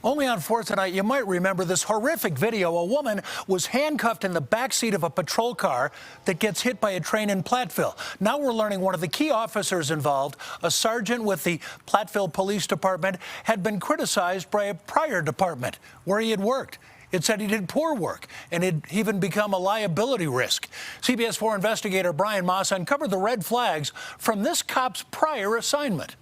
Only on 4th tonight, you might remember this horrific video. A woman was handcuffed in the backseat of a patrol car that gets hit by a train in Platteville. Now we're learning one of the key officers involved, a sergeant with the Platteville Police Department, had been criticized by a prior department where he had worked. It said he did poor work and had even become a liability risk. CBS 4 investigator Brian Moss uncovered the red flags from this cop's prior assignment.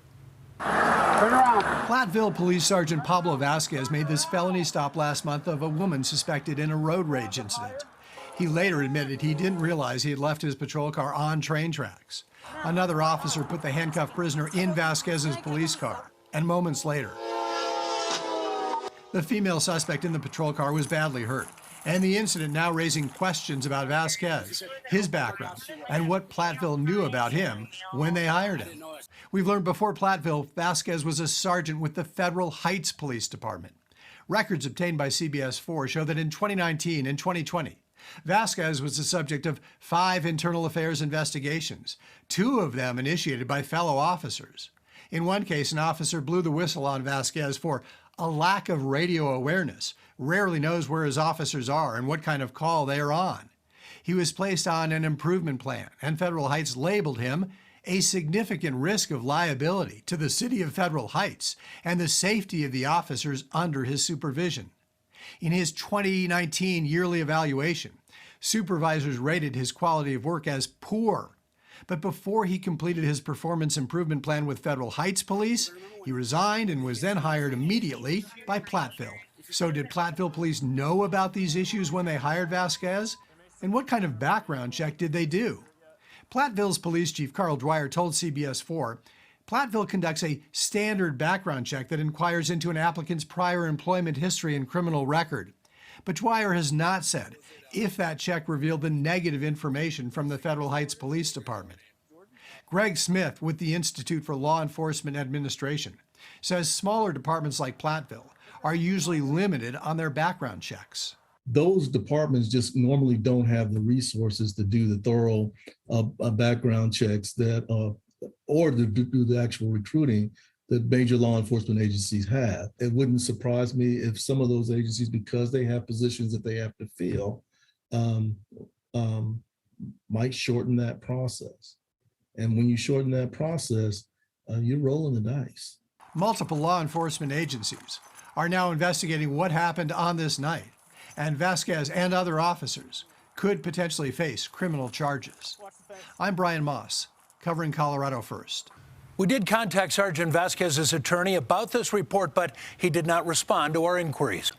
Turn around. Platteville Police Sergeant Pablo Vasquez made this felony stop last month of a woman suspected in a road rage incident. He later admitted he didn't realize he had left his patrol car on train tracks. Another officer put the handcuffed prisoner in Vasquez's police car, and moments later, the female suspect in the patrol car was badly hurt, and the incident now raising questions about Vasquez, his background, and what Platteville knew about him when they hired him. We've learned before Platteville, Vasquez was a sergeant with the Federal Heights Police Department. Records obtained by CBS 4 show that in 2019 and 2020, Vasquez was the subject of 5 internal affairs investigations, 2 of them initiated by fellow officers. In one case, an officer blew the whistle on Vasquez for a lack of radio awareness, rarely knows where his officers are and what kind of call they are on. He was placed on an improvement plan, and Federal Heights labeled him a significant risk of liability to the city of Federal Heights and the safety of the officers under his supervision. In his 2019 yearly evaluation, supervisors rated his quality of work as poor. But before he completed his performance improvement plan with Federal Heights Police, he resigned and was then hired immediately by Platteville. So did Platteville Police know about these issues when they hired Vasquez? And what kind of background check did they do? Platteville's Police Chief Carl Dwyer told CBS 4, Platteville conducts a standard background check that inquires into an applicant's prior employment history and criminal record. But Dwyer has not said if that check revealed the negative information from the Federal Heights Police Department. Greg Smith with the Institute for Law Enforcement Administration says smaller departments like Platteville are usually limited on their background checks. Those departments just normally don't have the resources to do the thorough background checks that, or to do the actual recruiting that major law enforcement agencies have. It wouldn't surprise me if some of those agencies, because they have positions that they have to fill, might shorten that process. And when you shorten that process, you're rolling the dice. Multiple law enforcement agencies are now investigating what happened on this night, and Vasquez and other officers could potentially face criminal charges. I'm Brian Moss, covering Colorado First. We did contact Sergeant Vasquez's attorney about this report, but he did not respond to our inquiries.